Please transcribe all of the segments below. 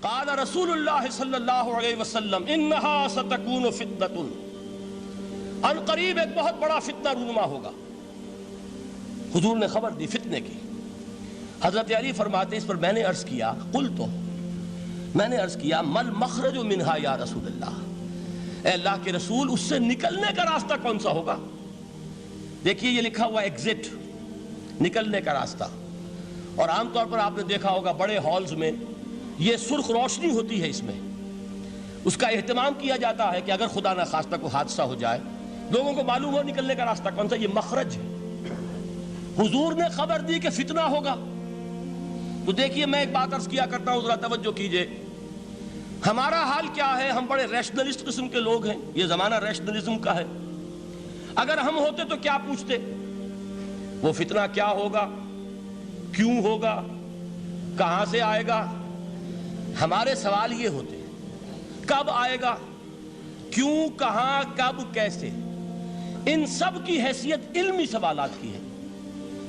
قال رسول اللہ صلی اللہ علیہ وسلم انہا ستکون فتنۃ، ان قریب ایک بہت بڑا فتنہ رونما ہوگا۔ حضور نے خبر دی فتنے کی۔ حضرت علی فرماتے اس پر میں نے عرض کیا، قلتو، میں نے عرض کیا مل مخرج منہا یا رسول اللہ، اے اللہ کے رسول اس سے نکلنے کا راستہ کون سا ہوگا؟ دیکھیے یہ لکھا ہوا ایگزٹ، نکلنے کا راستہ، اور عام طور پر آپ نے دیکھا ہوگا بڑے ہالز میں یہ سرخ روشنی ہوتی ہے، اس میں اس کا اہتمام کیا جاتا ہے کہ اگر خدا نہ خواستہ کوئی حادثہ ہو جائے لوگوں کو معلوم ہو نکلنے کا راستہ کون سا، یہ مخرج ہے۔ حضور نے خبر دی کہ فتنہ ہوگا۔ تو دیکھیے میں ایک بات عرض کیا کرتا ہوں، ذرا توجہ کیجئے، ہمارا حال کیا ہے؟ ہم بڑے ریشنلسٹ قسم کے لوگ ہیں، یہ زمانہ ریشنلزم کا ہے۔ اگر ہم ہوتے تو کیا پوچھتے؟ وہ فتنہ کیا ہوگا، کیوں ہوگا، کہاں سے آئے گا؟ ہمارے سوال یہ ہوتے، کب آئے گا، کیوں، کہاں، کب، کیسے؟ ان سب کی حیثیت علمی سوالات کی ہے۔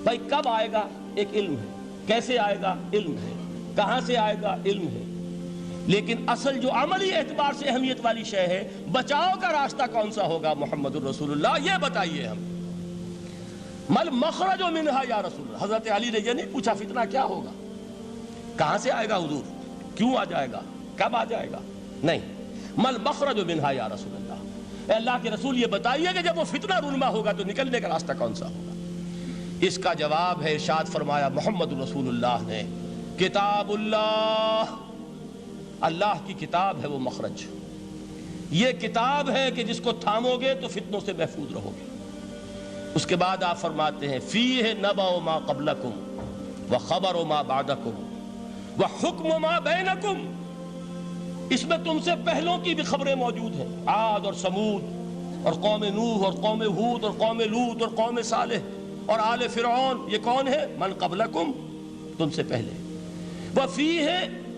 بھائی کب آئے گا ایک علم ہے، کیسے آئے گا علم ہے، کہاں سے آئے گا علم ہے، لیکن اصل جو عملی اعتبار سے اہمیت والی شے ہے، بچاؤ کا راستہ کون سا ہوگا محمد الرسول اللہ، یہ بتائیے ہم۔ مل مخرج منہا یا رسول اللہ، حضرت علی نے یہ نہیں پوچھا فتنہ کیا ہوگا، کہاں سے آئے گا حضور، کیوں آ جائے گا، کب آ جائے گا، نہیں، مل مخرج منہا یا رسول اللہ، اے اللہ کے رسول یہ بتائیے کہ جب وہ فتنہ رونما ہوگا تو نکلنے کا راستہ کون سا ہوگا؟ اس کا جواب ہے، ارشاد فرمایا محمد رسول اللہ نے، کتاب اللہ، اللہ کی کتاب ہے وہ مخرج، یہ کتاب ہے کہ جس کو تھامو گے تو فتنوں سے محفوظ رہو گے۔ اس کے بعد آپ فرماتے ہیں فیہ نبأ ما قبلکم وخبر ما بعدکم وحکم ما بینکم، اس میں تم سے پہلوں کی بھی خبریں موجود ہیں، عاد اور سمود اور قوم نوح اور قوم ہود اور قوم لوط اور قوم صالح اور آل فرعون، یہ کون ہے؟ من قبلکم، تم سے پہلے، وفیہ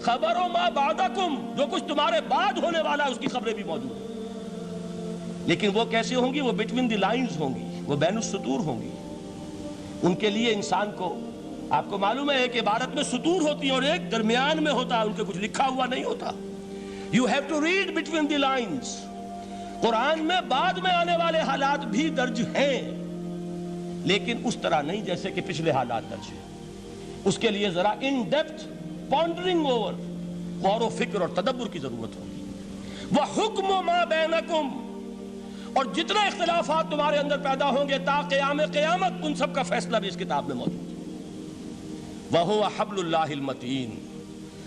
خبر ما بعدکم، جو کچھ تمہارے بعد ہونے والا ہے اس کی خبریں بھی موجود ہیں، لیکن وہ کیسے ہوں گی؟ وہ بٹوین دی لائنز ہوں گی، وہ بین السطور ہوں گی۔ ان کے لیے انسان کو، آپ کو معلوم ہے ایک عبارت میں سطور ہوتی ہیں اور ایک درمیان میں ہوتا ہے، ان کے کچھ لکھا ہوا نہیں ہوتا۔ You have to read between the lines۔ قرآن میں بعد میں آنے والے حالات بھی درج ہیں، لیکن اس طرح نہیں جیسے کہ پچھلے حالات درج ہیں۔ اس کے لیے ذرا ان ڈیپتھ پونڈرنگ اوور، غور و فکر اور تدبر کی ضرورت ہوگی۔ وَحُكْمُ مَا بَيْنَكُمْ، اور جتنے اختلافات تمہارے اندر پیدا ہوں گے تا قیام قیامت، ان سب کا فیصلہ بھی اس کتاب میں موجود ہے۔ وَهُوَ حَبْلُ اللَّهِ الْمَتِينُ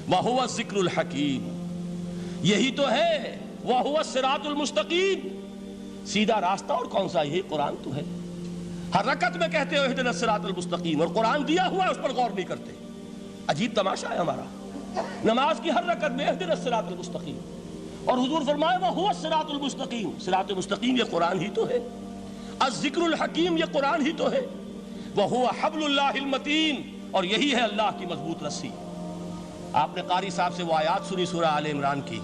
وَهُوَ الذِّكْرُ الْحَكِيمُ، یہی تو ہے وَهُوَ الصِّرَاطُ الْمُسْتَقِيمُ، سیدھا راستہ، اور کون سا؟ یہی قرآن تو ہے۔ ہر رکعت میں کہتے ہو اہدنا الصراط المستقیم، اور قرآن دیا ہوا ہے اس پر غور نہیں کرتے۔ عجیب تماشا ہے ہمارا، نماز کی ہر رکعت میں اہدنا الصراط المستقیم، اور حضور فرمائے وَهُوَ الصراط المستقیم، صراط مستقیم یہ قرآن ہی تو ہے، الذکر الحکیم یہ قرآن ہی تو ہے، وَهُوَ حبل اللہ المتین، اور یہی ہے اللہ کی مضبوط رسی۔ آپ نے قاری صاحب سے وہ آیات سنی سورہ آل عمران کی،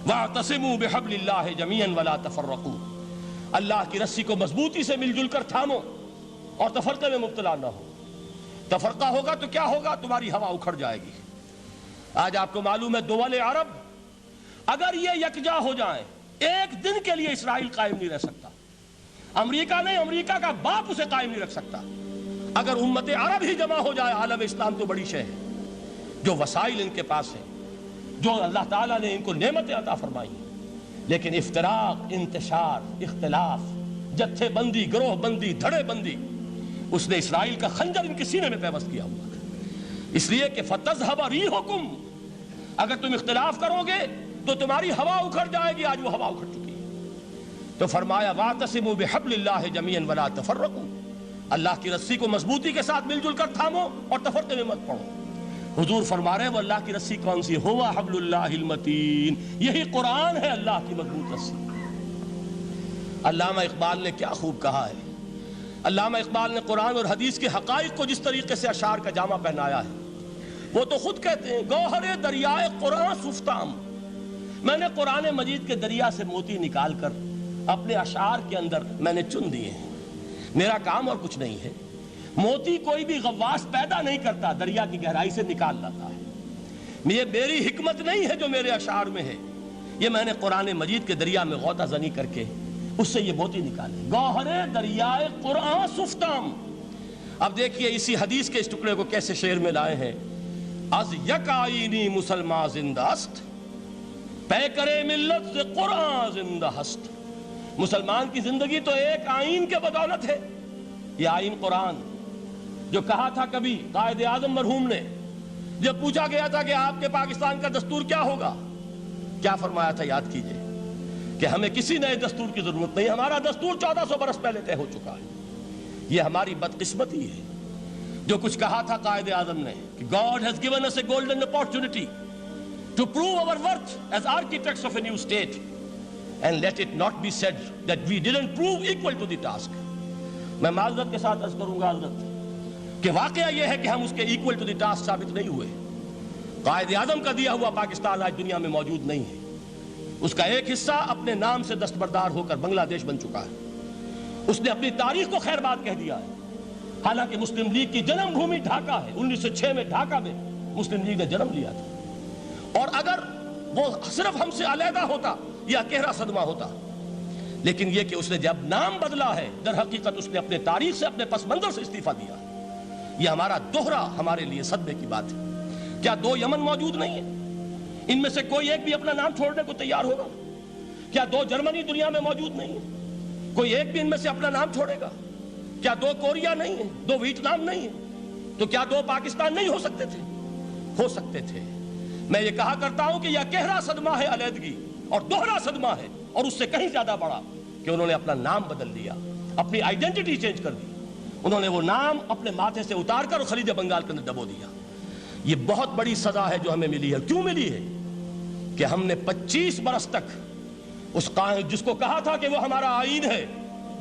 وَاعْتَصِمُوا بِحَبْلِ اللَّهِ جَمِيعًا وَلَا تَفَرَّقُوا، اللہ کی رسی کو مضبوطی سے مل جل کر تھامو اور تفرقے میں مبتلا نہ ہو۔ تفرقہ ہوگا تو کیا ہوگا؟ تمہاری ہوا اکھڑ جائے گی۔ آج آپ کو معلوم ہے دول عرب اگر یہ یکجا ہو جائیں، ایک دن کے لیے اسرائیل قائم نہیں رہ سکتا، امریکہ نہیں، امریکہ کا باپ اسے قائم نہیں رکھ سکتا۔ اگر امت عرب ہی جمع ہو جائے، عالم اسلام تو بڑی شے ہے، جو وسائل ان کے پاس ہیں، جو اللہ تعالیٰ نے ان کو نعمتیں عطا فرمائی ہیں، لیکن افتراق، انتشار، اختلاف، جتھے بندی، گروہ بندی، دھڑے بندی، اس نے اسرائیل کا خنجر ان کے سینے میں پیوست کیا ہوا ہے۔ اس لیے کہ فَتَذْهَبَ رِيحُكُمْ، اگر تم اختلاف کرو گے تو تمہاری ہوا اکھڑ جائے گی، آج وہ ہوا اکھڑ چکی ہے۔ تو فرمایا وَاعْتَصِمُوا بِحَبْلِ اللَّهِ جَمِيعًا وَلَا تَفَرَّقُوا، اللہ کی رسی کو مضبوطی کے ساتھ مل جل کر تھامو اور تفرقے میں مت پڑو۔ حضور فرما رہے ہیں وہ اللہ کی رسی کون سی؟ ہوا حبل اللہ المتین، یہی قرآن ہے اللہ کی مضبوط رسی۔ علامہ اقبال نے کیا خوب کہا ہے، علامہ اقبال نے قرآن اور حدیث کے حقائق کو جس طریقے سے اشعار کا جامع پہنایا ہے، وہ تو خود کہتے ہیں گوہر دریائے قرآن سفتام، میں نے قرآن مجید کے دریا سے موتی نکال کر اپنے اشعار کے اندر میں نے چن دیے ہیں، میرا کام اور کچھ نہیں ہے۔ موتی کوئی بھی غواص پیدا نہیں کرتا، دریا کی گہرائی سے نکال لاتا ہے۔ یہ میری حکمت نہیں ہے جو میرے اشعار میں ہے، یہ میں نے قرآن مجید کے دریا میں غوطہ زنی کر کے اس سے یہ موتی نکالے، گوہر دریائے قرآن سفتام۔ اب دیکھیے اسی حدیث کے اس ٹکڑے کو کیسے شعر میں لائے ہیں۔ از یک آئینی مسلمان زندہ است، پے کرے ملت سے قرآن زندہ ہست۔ مسلمان کی زندگی تو ایک آئین کے بدولت ہے، یہ آئین قرآن۔ جو کہا تھا کبھی قائد اعظم مرحوم نے، جب پوچھا گیا تھا کہ آپ کے پاکستان کا دستور کیا ہوگا، کیا فرمایا تھا یاد کیجئے کہ ہمیں کسی نئے دستور کی ضرورت نہیں، ہمارا دستور 1400 برس پہلے طے ہو چکا ہے۔ یہ ہماری بدقسمتی ہے جو کچھ کہا تھا قائد اعظم نے کہ God has given us a golden opportunity to prove our worth as architects of a new state, and let it not be said that we didn't prove equal to the task۔ میں معذرت کے ساتھ عرض کروں گا حضرت کہ واقعہ یہ ہے کہ ہم اس کے equal to the task ثابت نہیں ہوئے۔ قائد اعظم کا دیا ہوا پاکستان آج دنیا میں موجود نہیں ہے، اس کا ایک حصہ اپنے نام سے دستبردار ہو کر بنگلہ دیش بن چکا ہے، اس نے اپنی تاریخ کو خیر بات کہہ دیا ہے۔ حالانکہ مسلم لیگ کی جنم بھومی ڈھاکہ ہے، 1906 میں ڈھاکہ میں مسلم لیگ نے جنم لیا تھا، اور اگر وہ صرف ہم سے علیحدہ ہوتا یا گہرا صدمہ ہوتا، لیکن یہ کہ اس نے جب نام بدلا ہے در حقیقت اس نے اپنے تاریخ سے، اپنے پس منظر سے استعفیٰ دیا۔ یہ ہمارا دوہرا ہمارے لیے صدمے کی بات ہے۔ کیا 2 یمن موجود نہیں ہیں؟ ان میں سے کوئی ایک بھی اپنا نام چھوڑنے کو تیار ہوگا؟ کیا 2 جرمنی دنیا میں موجود نہیں ہیں؟ کوئی ایک بھی ان میں سے اپنا نام چھوڑے گا؟ کیا 2 کوریا نہیں ہیں؟ 2 ویتنام نہیں ہیں؟ تو کیا 2 پاکستان نہیں ہو سکتے تھے؟ ہو سکتے تھے۔ میں یہ کہا کرتا ہوں کہ یہ گہرا صدمہ ہے علیحدگی، اور دوہرا صدمہ ہے، اور اس سے کہیں زیادہ بڑا کہ انہوں نے اپنا نام بدل دیا، اپنی آئیڈینٹی چینج کر دی، انہوں نے وہ نام اپنے ماتھے سے اتار کر خلیج بنگال کے اندر دبو دیا۔ یہ بہت بڑی سزا ہے جو ہمیں ملی ہے۔ کیوں ملی ہے؟ کہ ہم نے 25 برس تک اس جس کو کہا تھا کہ وہ ہمارا آئین ہے،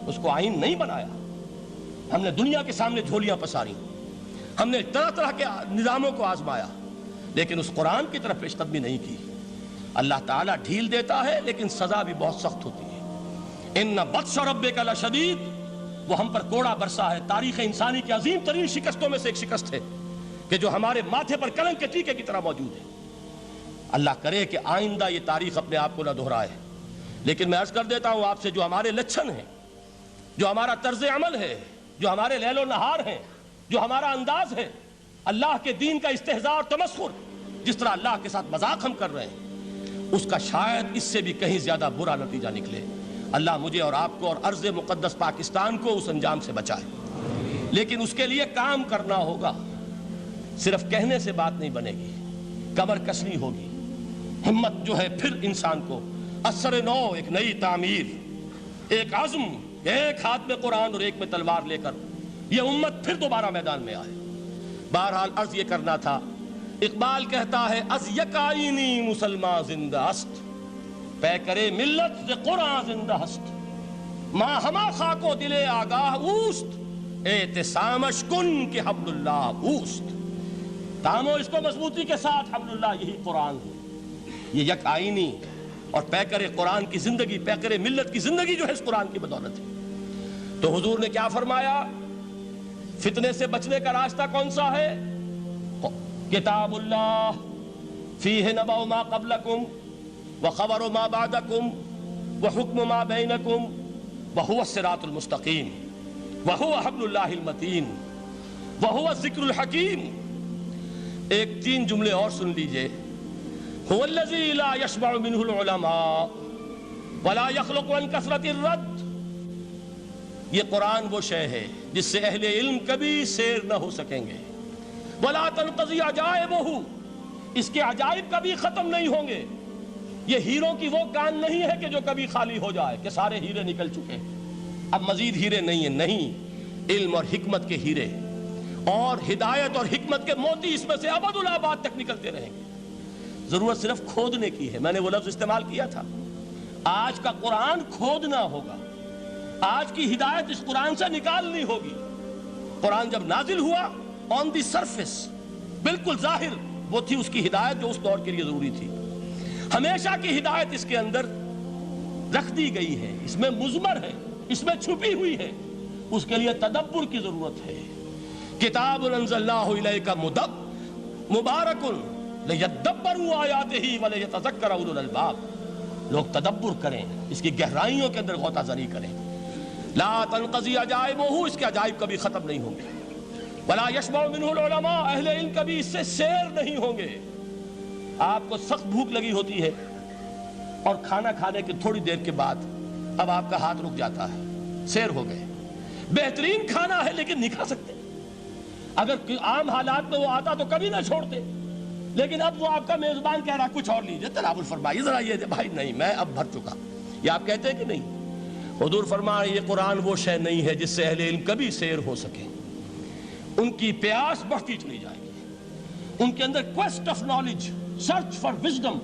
اس کو آئین نہیں بنایا۔ ہم نے دنیا کے سامنے جھولیاں پساری، ہم نے طرح طرح کے نظاموں کو آزمایا، لیکن اس قرآن کی طرف پیش قدمی نہیں کی۔ اللہ تعالیٰ ڈھیل دیتا ہے لیکن سزا بھی بہت سخت ہوتی ہے۔ ان بطش ربک لشدید، وہ ہم پر کوڑا برسا ہے۔ تاریخ انسانی کی عظیم ترین شکستوں میں سے ایک شکست ہے کہ جو ہمارے ماتھے پر کلنک کے ٹیکے کی طرح موجود ہے۔ اللہ کرے کہ آئندہ یہ تاریخ اپنے آپ کو نہ دہرائے۔ لیکن میں عرض کر دیتا ہوں آپ سے، جو ہمارے لچھن ہیں، جو ہمارا طرز عمل ہے، جو ہمارے لیل و نہار ہیں، جو ہمارا انداز ہے، اللہ کے دین کا استہزاء اور تمسخر، جس طرح اللہ کے ساتھ مذاق ہم کر رہے ہیں، اس کا شاید اس سے بھی کہیں زیادہ برا نتیجہ نکلے۔ اللہ مجھے اور آپ کو اور ارض مقدس پاکستان کو اس انجام سے بچائے۔ لیکن اس کے لیے کام کرنا ہوگا، صرف کہنے سے بات نہیں بنے گی، کمر کسنی ہوگی، ہمت جو ہے پھر انسان کو اثر نو، ایک نئی تعمیر، ایک عزم، ایک ہاتھ میں قرآن اور ایک میں تلوار لے کر یہ امت پھر دوبارہ میدان میں آئے۔ بہرحال عرض یہ کرنا تھا، اقبال کہتا ہے از یک آئینی مسلمان زندہ است، پے کرے ملت سے قرآن زندہ ہست، ماں ہما خاک و دل آگاہ اوست، اعتصامش کن کہ حبل اللہ اوست۔ تامو اس کو مضبوطی کے ساتھ، حبل اللہ یہی قرآن ہے۔ یہ یک آئینی اور پیکر قرآن کی زندگی، پیکر ملت کی زندگی جو ہے اس قرآن کی بدولت ہے۔ تو حضور نے کیا فرمایا؟ فتنے سے بچنے کا راستہ کون سا ہے؟ کتاب اللہ فیہ نبأ ما قبلکم وخبر ما بعدکم وحکم ما بینکم وہو الصراط المستقیم وہو حبل اللہ المتین وہو الذکر الحکیم۔ ایک 3 جملے اور سن لیجئے۔ هو الذی لا یشبع منہ العلماء ولا یخلق عن کثرت الرد۔ یہ قرآن وہ شے ہے جس سے اہل علم کبھی سیر نہ ہو سکیں گے۔ ولا تنقضی عجائبہ، اس کے عجائب کبھی ختم نہیں ہوں گے۔ یہ ہیروں کی وہ کان نہیں ہے کہ جو کبھی خالی ہو جائے کہ سارے ہیرے نکل چکے، اب مزید ہیرے نہیں ہیں۔ نہیں، علم اور حکمت کے ہیرے اور ہدایت اور حکمت کے موتی اس میں سے ابد الآباد تک نکلتے رہیں گے۔ ضرورت صرف کھودنے کی ہے۔ میں نے وہ لفظ استعمال کیا تھا، آج کا قرآن کھودنا ہوگا، آج کی ہدایت اس قرآن سے نکالنی ہوگی۔ قرآن جب نازل ہوا آن دی سرفیس، بالکل ظاہر وہ تھی اس کی ہدایت جو اس دور کے لیے ضروری تھی۔ ہمیشہ کی ہدایت اس کے اندر رکھ دی گئی ہے، اس میں مضمر ہے، اس میں چھپی ہوئی ہے، اس کے لیے تدبر کی ضرورت ہے۔ کتاب انزلناہ الیک مبارک لِيَدَّبَّرُوا آیَاتِهِ وَلِيَتَذَكَّرَ أُولُو الْأَلْبَابِ، لوگ تدبر کریں، اس کی گہرائیوں کے اندر غوطہ زنی کریں۔ لا تنقضی عجائبہ، اس کے عجائب کبھی ختم نہیں ہوں گے۔ ولا یشبع منہ العلماء، اہل علم کبھی اس سے سیر نہیں ہوں گے۔ آپ کو سخت بھوک لگی ہوتی ہے اور کھانا کھانے کے تھوڑی دیر کے بعد اب آپ کا ہاتھ رک جاتا ہے، سیر ہو گئے، بہترین کھانا ہے لیکن نہیں کھا سکتے۔ اگر عام حالات میں وہ آتا تو کبھی نہ چھوڑتے، لیکن اب وہ آپ کا میزبان کہہ رہا کچھ اور لیجئے، تناول فرمائیے ذرا، یہ بھائی نہیں میں اب بھر چکا، یہ آپ کہتے ہیں کہ نہیں؟ حضور فرمایا یہ قرآن وہ شے نہیں ہے جس سے اہل علم کبھی سیر ہو سکے، ان کی پیاس بڑھتی چلی جائے گی، ان کے اندر quest of knowledge, search for wisdom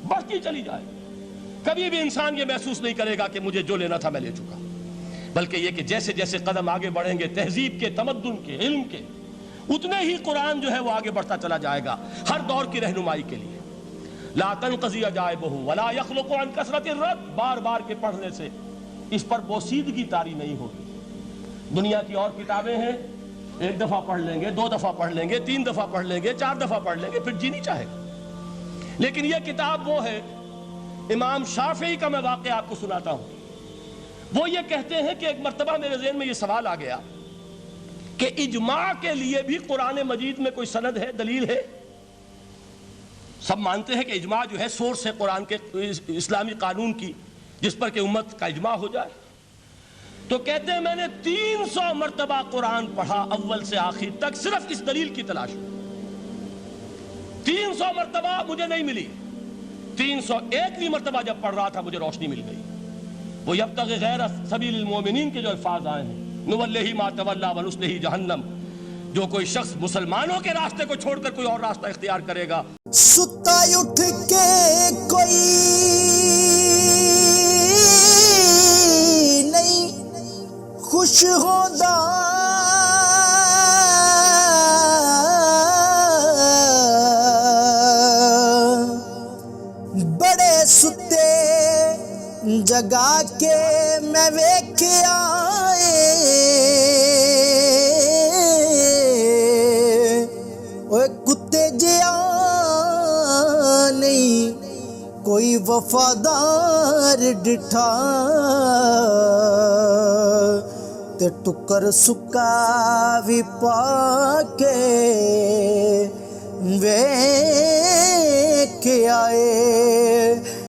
بڑھتی چلی جائے گی۔ کبھی بھی انسان یہ محسوس نہیں کرے گا کہ مجھے جو لینا تھا میں لے چکا، بلکہ یہ کہ جیسے جیسے قدم آگے بڑھیں گے تہذیب کے، تمدن کے، علم کے، اتنے ہی قرآن جو ہے وہ آگے بڑھتا چلا جائے گا ہر دور کی رہنمائی کے لیے۔ لا تنقضی عجائبہ ولا یخلق عن کثرت الرد، بار بار کے پڑھنے سے اس پر بوسیدگی طاری نہیں ہوگی۔ دنیا کی اور کتابیں ہیں، ایک دفعہ پڑھ لیں گے، 2 دفعہ پڑھ لیں گے، 3 دفعہ پڑھ لیں گے، 4 دفعہ پڑھ لیں گے، پھر جی نہیں چاہے گا۔ لیکن یہ کتاب وہ ہے، امام شافعی کا میں واقعہ آپ کو سناتا ہوں۔ وہ یہ کہتے ہیں کہ ایک مرتبہ میرے ذہن میں یہ سوال آ گیا کہ اجماع کے لیے بھی قرآن مجید میں کوئی سند ہے، دلیل ہے؟ سب مانتے ہیں کہ اجماع جو ہے سورس ہے قرآن کے، اسلامی قانون کی، جس پر کہ امت کا اجماع ہو جائے۔ تو کہتے ہیں میں نے 300 مرتبہ قرآن پڑھا اول سے آخر تک، صرف اس دلیل کی تلاش میں۔ 300 مرتبہ مجھے نہیں ملی، 301ویں مرتبہ جب پڑھ رہا تھا مجھے روشنی مل گئی۔ وہ یبتغی غیر سبیل المومنین کے جو الفاظ آئے ہیں، نولہ ما تولی ونصلہ جہنم، جو کوئی شخص مسلمانوں کے راستے کو چھوڑ کر کوئی اور راستہ اختیار کرے گا، ستا اٹھ کے کوئی نہیں خوش ہوتا، بڑے ستے جگا کے میں ویکھیا کتے جیا نہیں کوئی وفادار ڈٹھا، تے ٹکر سکا بھی پا کے ویکھ آئے۔